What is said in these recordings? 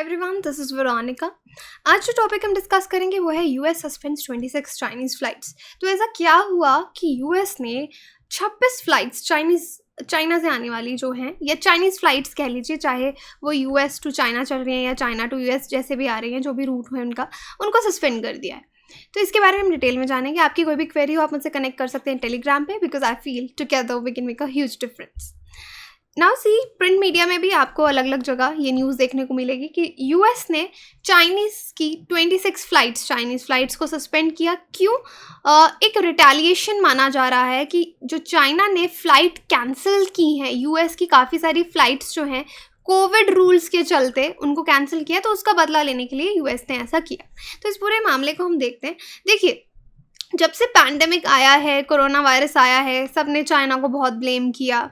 Everyone, this is Veronica. आज जो topic हम डिस्कस करेंगे वो है यूएस सस्पेंड्स 26 चाइनीज़ फ्लाइट्स। तो ऐसा क्या हुआ कि यूएस ने 26 फ्लाइट्स चाइना से आने वाली जो हैं, या चाइनीज़ फ्लाइट्स कह लीजिए, चाहे वो यूएस टू चाइना चल रही हैं या चाइना टू यूएस जैसे भी आ रही हैं, जो भी रूट है उनको सस्पेंड कर दिया है। तो इसके बारे में हम डिटेल में जानेंगे। आपकी कोई भी क्वेरी हो आप मुझसे कनेक्ट कर सकते हैं टेलीग्राम पे, because I feel together we can make a huge difference. Now see, print media में भी आपको अलग अलग जगह ये न्यूज़ देखने को मिलेगी कि यूएस ने चाइनीज़ की 26 चाइनीज़ फ्लाइट्स को सस्पेंड किया। क्यों? एक रिटेलिएशन माना जा रहा है कि जो चाइना ने फ़्लाइट कैंसिल की हैं, यूएस की काफ़ी सारी फ़्लाइट्स जो हैं कोविड रूल्स के चलते उनको कैंसिल किया, तो उसका बदला लेने के लिए यूएस ने ऐसा किया। तो इस पूरे मामले को हम देखते हैं। देखिए, जब से पैंडेमिक आया है, कोरोना वायरस आया है, सब ने चाइना को बहुत ब्लेम किया,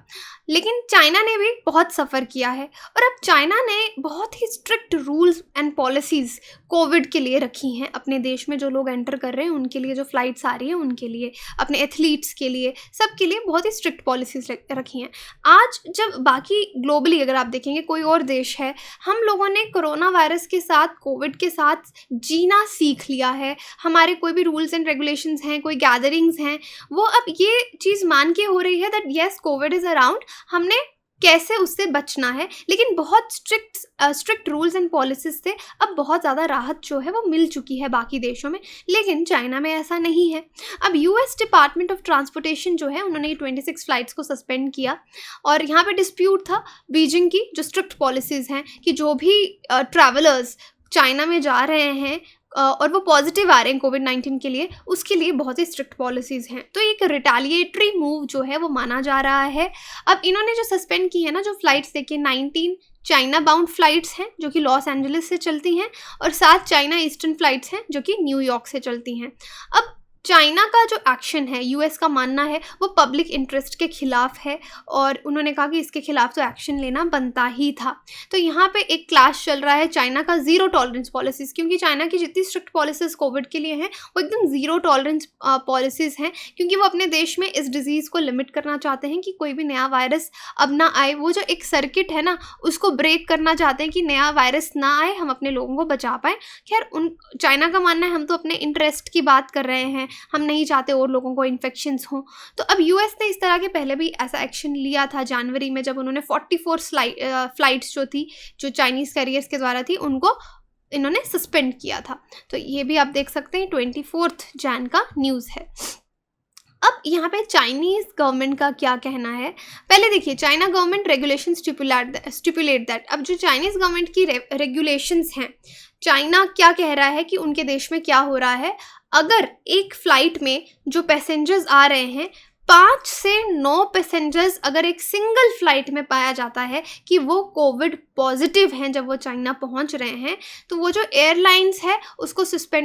लेकिन चाइना ने भी बहुत सफ़र किया है। और अब चाइना ने बहुत ही strict rules and policies Covid के लिए रखी हैं अपने देश में। जो लोग एंटर कर रहे हैं उनके लिए, जो फ़्लाइट्स आ रही हैं उनके लिए, अपने एथलीट्स के लिए, सबके लिए बहुत ही स्ट्रिक्ट पॉलिसीज़ रखी हैं। आज जब बाकी ग्लोबली अगर आप देखेंगे, कोई और देश है, हम लोगों ने कोरोना वायरस के साथ, कोविड के साथ जीना सीख लिया है। हमारे कोई भी रूल्स एंड रेगुलेशंस हैं, कोई गैदरिंग्स हैं, वो अब ये चीज़ मान के हो रही है that yes Covid is around, हमने कैसे उससे बचना है। लेकिन बहुत स्ट्रिक्ट रूल्स एंड पॉलिसीज से अब बहुत ज़्यादा राहत जो है वो मिल चुकी है बाकी देशों में, लेकिन चाइना में ऐसा नहीं है। अब यूएस डिपार्टमेंट ऑफ ट्रांसपोर्टेशन जो है, उन्होंने 26 फ्लाइट्स को सस्पेंड किया। और यहाँ पे डिस्प्यूट था बीजिंग की जो स्ट्रिक्ट पॉलिसीज़ हैं कि जो भी ट्रैवलर्स चाइना में जा रहे हैं और वो पॉजिटिव आ रहे हैं कोविड-19 के लिए, उसके लिए बहुत ही स्ट्रिक्ट पॉलिसीज़ हैं। तो एक रिटेलिएटरी मूव जो है वो माना जा रहा है। अब इन्होंने जो सस्पेंड की है ना, जो फ़्लाइट्स, देखिए 19 चाइना बाउंड फ़्लाइट्स हैं जो कि लॉस एंजलिस से चलती हैं, और 7 चाइना ईस्टर्न फ़्लाइट्स हैं जो कि न्यूयॉर्क से चलती हैं। अब चाइना का जो एक्शन है, यूएस का मानना है, वो पब्लिक इंटरेस्ट के खिलाफ है, और उन्होंने कहा कि इसके खिलाफ तो एक्शन लेना बनता ही था। तो यहाँ पे एक क्लैश चल रहा है चाइना का ज़ीरो टॉलरेंस पॉलिसीज़, क्योंकि चाइना की जितनी स्ट्रिक्ट पॉलिसीज़ कोविड के लिए हैं वो एकदम ज़ीरो टॉलरेंस पॉलिसीज़ हैं, क्योंकि वो अपने देश में इस डिज़ीज़ को लिमिट करना चाहते हैं कि कोई भी नया वायरस अब ना आए। वो जो एक सर्किट है ना, उसको ब्रेक करना चाहते हैं कि नया वायरस ना आए, हम अपने लोगों को बचा पाएँ। खैर, चाइना का मानना है हम तो अपने इंटरेस्ट की बात कर रहे हैं, हम नहीं चाहते और लोगों को इन्फेक्शंस हों। तो अब यूएस ने इस तरह के पहले भी ऐसा एक्शन लिया था जनवरी में, जब उन्होंने 44 फ्लाइट्स जो थी, जो चाइनीज़ कैरियर्स के द्वारा थी, उनको इन्होंने सस्पेंड किया था। तो ये भी आप देख सकते हैं 24 जैन का न्यूज़ है। अब यहाँ पे चाइनीज़ गवर्नमेंट का क्या कहना है, पहले देखिए। China government regulation stipulate that. अब जो चाइनीज़ गवर्नमेंट की रेगुलेशंस हैं, चाइना क्या कह रहा है कि उनके देश में क्या हो रहा है। अगर एक फ़्लाइट में जो पैसेंजर्स आ रहे हैं, 5 से 9 पैसेंजर्स अगर एक सिंगल फ़्लाइट में पाया जाता है कि वो कोविड पॉजिटिव हैं जब वो चाइना पहुंच रहे हैं, तो वो जो एयरलाइंस है उसको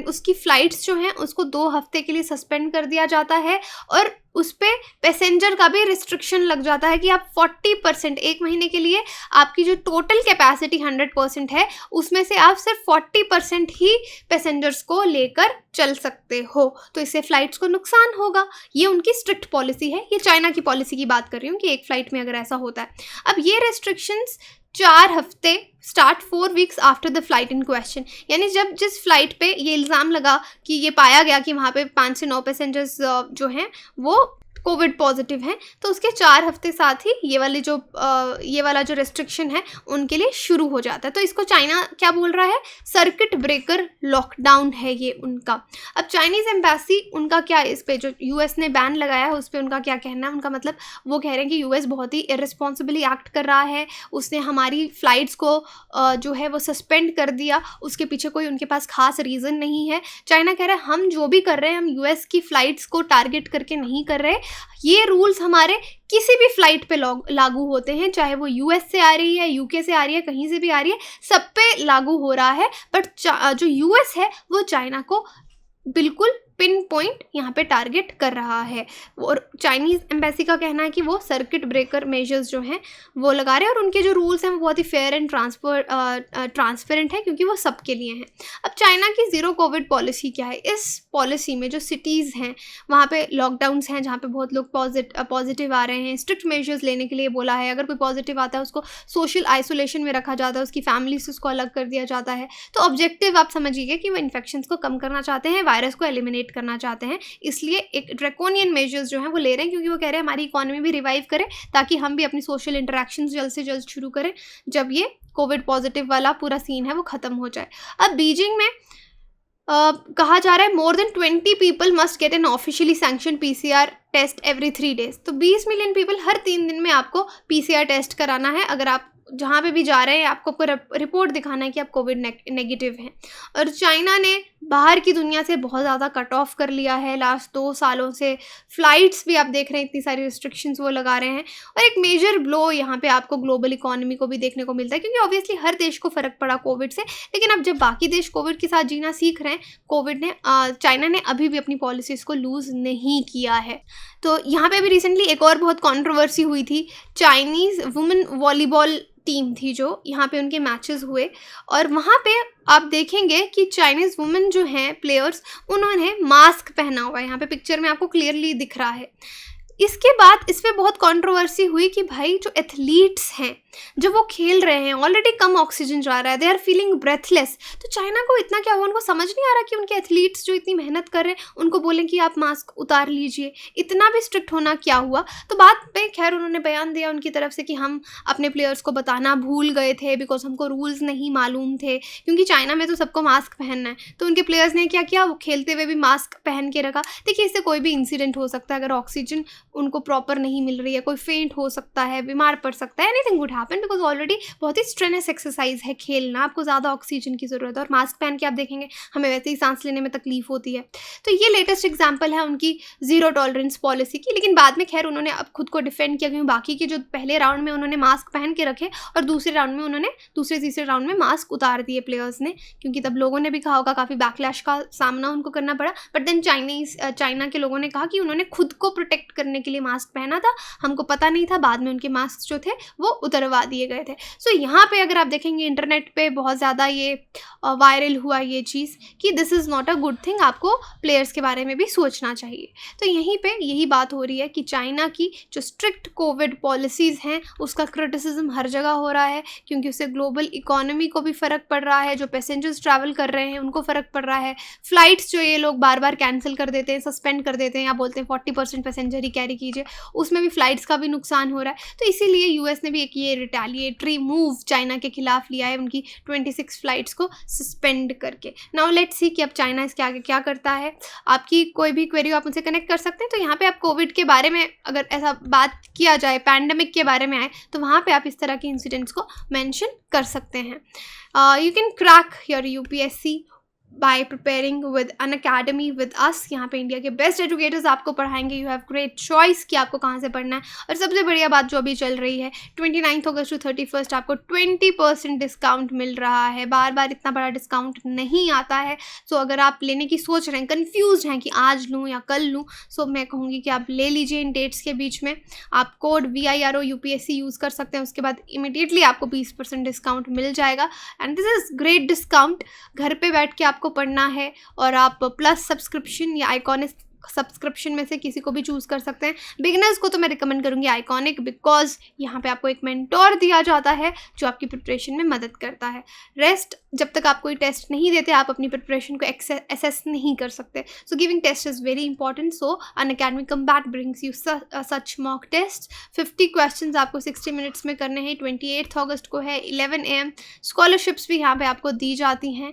उसकी फ़्लाइट्स जो हैं उसको 2 हफ्ते के लिए सस्पेंड कर दिया जाता है, और उस पर पैसेंजर का भी रिस्ट्रिक्शन लग जाता है कि आप 40%, एक महीने के लिए आपकी जो टोटल कैपेसिटी 100% है, उसमें से आप सिर्फ 40% ही पैसेंजर्स को लेकर चल सकते हो। तो इससे फ़्लाइट्स को नुकसान होगा। ये उनकी स्ट्रिक्ट पॉलिसी है। ये चाइना की पॉलिसी की बात कर रही हूँ कि एक फ़्लाइट में अगर ऐसा होता है। अब ये रेस्ट्रिक्शंस 4 हफ्ते start 4 weeks after the flight in question, यानी जब जिस फ्लाइट पे ये इल्ज़ाम लगा कि ये पाया गया कि वहाँ पे 5 से 9 पैसेंजर्स जो हैं वो कोविड पॉजिटिव हैं, तो उसके 4 हफ्ते साथ ही ये वाला जो रेस्ट्रिक्शन है उनके लिए शुरू हो जाता है। तो इसको चाइना क्या बोल रहा है, सर्किट ब्रेकर लॉकडाउन है ये उनका। अब चाइनीज़ एम्बेसी, उनका क्या इस पे जो यूएस ने बैन लगाया है उस पर उनका क्या कहना है। उनका मतलब, वो कह रहे हैं कि यूएस बहुत ही इररिस्पॉन्सिबली एक्ट कर रहा है, उसने हमारी फ़्लाइट्स को जो है वो सस्पेंड कर दिया, उसके पीछे कोई उनके पास खास रीज़न नहीं है। चाइना कह रहा है हम जो भी कर रहे हैं, हम यूएस की फ़्लाइट्स को टारगेट करके नहीं कर रहे, ये रूल्स हमारे किसी भी फ्लाइट पे लागू होते हैं, चाहे वो यूएस से आ रही है, यूके से आ रही है, कहीं से भी आ रही है, सब पे लागू हो रहा है। बट जो यूएस है वो चाइना को बिल्कुल पिन पॉइंट यहाँ पे टारगेट कर रहा है। और चाइनीज़ एम्बेसी का कहना है कि वो सर्किट ब्रेकर मेजर्स जो हैं वो लगा रहे हैं, और उनके जो रूल्स हैं वो बहुत ही फेयर एंड ट्रांसपेरेंट है, क्योंकि वो सबके लिए हैं। अब चाइना की ज़ीरो कोविड पॉलिसी क्या है? इस पॉलिसी में जो सिटीज़ हैं वहाँ पे लॉकडाउन्स हैं, जहाँ पे बहुत लोग पॉजिटिव आ रहे हैं, स्ट्रिक्ट मेजर्स लेने के लिए बोला है। अगर कोई पॉजिटिव आता है उसको सोशल आइसोलेशन में रखा जाता है, उसकी फैमिली से उसको अलग कर दिया जाता है। तो ऑब्जेक्टिव आप समझिए कि वो इन्फेक्शंस को कम करना चाहते हैं, वायरस को एलिमिनेट करना चाहते हैं, इसलिए एक ड्रैकोनियन मेजर्स जो हैं वो ले रहे हैं, क्योंकि वो कह रहे हैं हमारी इकोनॉमी भी रिवाइव करे, ताकि हम भी अपनी सोशल इंटरेक्शंस जल्द से जल्द शुरू करें, जब ये कोविड पॉजिटिव वाला पूरा सीन है वो ख़त्म हो जाए। अब बीजिंग में कहा जा रहा है more than 20 people must get an officially sanction PCR test every 3 days। तो 20 मिलियन पीपल हर 3 दिन में आपको PCR टेस्ट कराना है। अगर आप जहाँ पे भी जा रहे हैं आपको रिपोर्ट दिखाना है कि आप कोविड नेगेटिव हैं। और चाइना ने बाहर की दुनिया से बहुत ज़्यादा कट ऑफ कर लिया है लास्ट 2 सालों से। फ़्लाइट्स भी आप देख रहे हैं, इतनी सारी रिस्ट्रिक्शंस वो लगा रहे हैं, और एक मेजर ब्लो यहाँ पे आपको ग्लोबल इकोनॉमी को भी देखने को मिलता है, क्योंकि ऑब्वियसली हर देश को फ़र्क पड़ा कोविड से। लेकिन अब जब बाकी देश कोविड के साथ जीना सीख रहे हैं, चाइना ने अभी भी अपनी पॉलिसीज़ को लूज़ नहीं किया है। तो यहाँ पे अभी रिसेंटली एक और बहुत कंट्रोवर्सी हुई थी। चाइनीज़ वुमेन वॉलीबॉल टीम थी जो यहाँ पे उनके मैचेस हुए, और वहाँ पे आप देखेंगे कि चाइनीज़ वुमेन जो हैं प्लेयर्स, उन्होंने मास्क पहना हुआ है। यहाँ पे पिक्चर में आपको क्लियरली दिख रहा है। इसके बाद इस पर बहुत कंट्रोवर्सी हुई कि भाई जो एथलीट्स हैं, जब वो खेल रहे हैं, ऑलरेडी कम ऑक्सीजन जा रहा है, दे आर फीलिंग ब्रेथलेस, तो चाइना को इतना क्या हुआ? उनको समझ नहीं आ रहा कि उनके एथलीट्स जो इतनी मेहनत कर रहे हैं उनको बोलें कि आप मास्क उतार लीजिए। इतना भी स्ट्रिक्ट होना क्या हुआ? तो बाद में खैर उन्होंने बयान दिया उनकी तरफ से कि हम अपने प्लेयर्स को बताना भूल गए थे, बिकॉज हमको रूल्स नहीं मालूम थे, क्योंकि चाइना में तो सबको मास्क पहनना है। तो उनके प्लेयर्स ने क्या किया? वो खेलते हुए भी मास्क पहन के रखा। देखिए, इससे कोई भी इंसिडेंट हो सकता है। अगर ऑक्सीजन उनको प्रॉपर नहीं मिल रही है, कोई फेंट हो सकता है, बीमार पड़ सकता है, anything would happen, because already बहुत ही स्ट्रेनस एक्सरसाइज है खेलना, आपको ज़्यादा ऑक्सीजन की ज़रूरत है। और मास्क पहन के आप देखेंगे हमें वैसे ही सांस लेने में तकलीफ होती है। तो ये लेटेस्ट एग्जांपल है उनकी ज़ीरो टॉलरेंस पॉलिसी की। लेकिन बाद में खैर उन्होंने अब खुद को डिफेंड किया, क्योंकि बाकी के जो पहले राउंड में उन्होंने मास्क पहन के रखे, और दूसरे तीसरे राउंड में मास्क उतार दिए प्लेयर्स ने, क्योंकि तब लोगों ने भी कहा होगा काफ़ी बैकलैश का सामना उनको करना पड़ा। बट देन चाइना के लोगों ने कहा कि उन्होंने खुद को प्रोटेक्ट करने के लिए मास्क पहना था, हमको पता नहीं था, बाद में उनके मास्क जो थे वो उतरवा दिए गए थे। सो यहाँ पे अगर आप देखेंगे इंटरनेट पे बहुत ज़्यादा ये वायरल हुआ ये चीज़ कि this is not a good thing, आपको प्लेयर्स के बारे में भी सोचना चाहिए। तो यहीं पे यही बात हो रही है कि चाइना की जो स्ट्रिक्ट कोविड पॉलिसीज़ हैं उसका क्रिटिसिज्म हर जगह हो रहा है, क्योंकि उससे ग्लोबल इकोनॉमी को भी फ़र्क पड़ रहा है, जो पैसेंजर्स ट्रैवल कर रहे हैं उनको फ़र्क पड़ रहा है। फ़्लाइट्स जो ये लोग बार बार कैंसिल कर देते हैं, सस्पेंड कर देते हैं, या बोलते हैं 40% पैसेंजर ही कैरी कीजिए, उसमें भी फ़्लाइट्स का भी नुकसान हो रहा है। तो इसीलिए यूएस ने भी एक ये रिटेलिएटरी मूव चाइना के खिलाफ लिया है, उनकी 26 फ़्लाइट्स को सस्पेंड करके। नाउ लेट्स सी कि अब चाइना इसके आगे क्या करता है। आपकी कोई भी क्वेरी आप मुझसे कनेक्ट कर सकते हैं। तो यहाँ पे आप कोविड के बारे में अगर ऐसा बात किया जाए, पैंडेमिक के बारे में आए, तो वहाँ पे आप इस तरह के इंसिडेंट्स को मेंशन कर सकते हैं। You can crack your UPSC bye preparing with Unacademy with us. यहाँ पे इंडिया के बेस्ट एजुकेटर्स आपको पढ़ाएंगे। यू हैव ग्रेट चॉइस कि आपको कहाँ से पढ़ना है। और सबसे बढ़िया बात जो अभी चल रही है, 29 अगस्त टू 31 आपको 20% डिस्काउंट मिल रहा है। बार बार इतना बड़ा डिस्काउंट नहीं आता है। सो अगर आप लेने की सोच रहे हैं, कन्फ्यूज हैं कि आज लूँ या कल लूँ, सो मैं कहूँगी कि आप ले लीजिए इन डेट्स के बीच में। आप कोड VIRO UPSC यूज़ कर सकते हैं, उसके बाद इमीडिएटली आपको 20% डिस्काउंट मिल जाएगा। And this is great discount. घर पे बैठ के आपको पढ़ना है, और आप प्लस सब्सक्रिप्शन या आइकॉनिक सब्सक्रिप्शन में से किसी को भी चूज़ कर सकते हैं। बिगिनर्स को तो मैं रिकमेंड करूँगी आइकॉनिक, बिकॉज यहाँ पे आपको एक मेंटोर दिया जाता है जो आपकी प्रिपरेशन में मदद करता है। रेस्ट, जब तक आप कोई टेस्ट नहीं देते आप अपनी प्रिपरेशन को एसेस नहीं कर सकते। So giving test is very important. So Unacademy Combat brings you such mock test. 50 question आपको 60 मिनट्स में करने हैं। 28 अगस्त को है 11 AM। स्कॉलरशिप्स भी यहाँ पर आपको दी जाती हैं।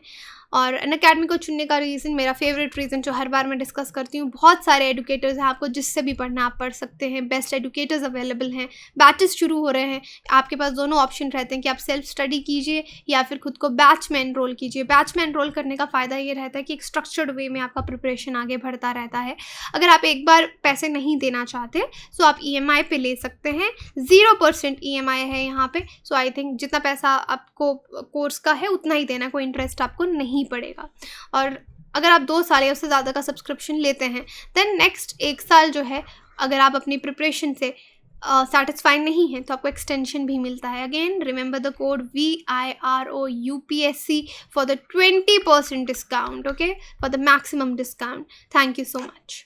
और अनअकैडमी को चुनने का रीज़न, मेरा फेवरेट रीज़न जो हर बार मैं डिस्कस करती हूँ, बहुत सारे एडुकेटर्स हैं, आपको जिससे भी पढ़ना आप पढ़ सकते हैं। बेस्ट एडुकेटर्स अवेलेबल हैं, बैचेस शुरू हो रहे हैं। आपके पास दोनों ऑप्शन रहते हैं कि आप सेल्फ स्टडी कीजिए या फिर खुद को बैच में एनरोल कीजिए। बैच में एनरोल करने का फ़ायदा ये रहता है कि एक स्ट्रक्चर्ड वे में आपका प्रिपरेशन आगे बढ़ता रहता है। अगर आप एक बार पैसे नहीं देना चाहते तो आप EMI पे ले सकते हैं। 0% EMI है यहाँ पे। सो आई थिंक जितना पैसा आपको कोर्स का है उतना ही देना, कोई इंटरेस्ट आपको नहीं पड़ेगा। और अगर आप 2 साल या उससे ज़्यादा का सब्सक्रिप्शन लेते हैं, देन नेक्स्ट 1 साल जो है, अगर आप अपनी प्रिपरेशन से सैटिस्फाई नहीं हैं, तो आपको एक्सटेंशन भी मिलता है। Again remember the code VIROUPSC for the 20% discount, okay, for the maximum discount. Thank you so much.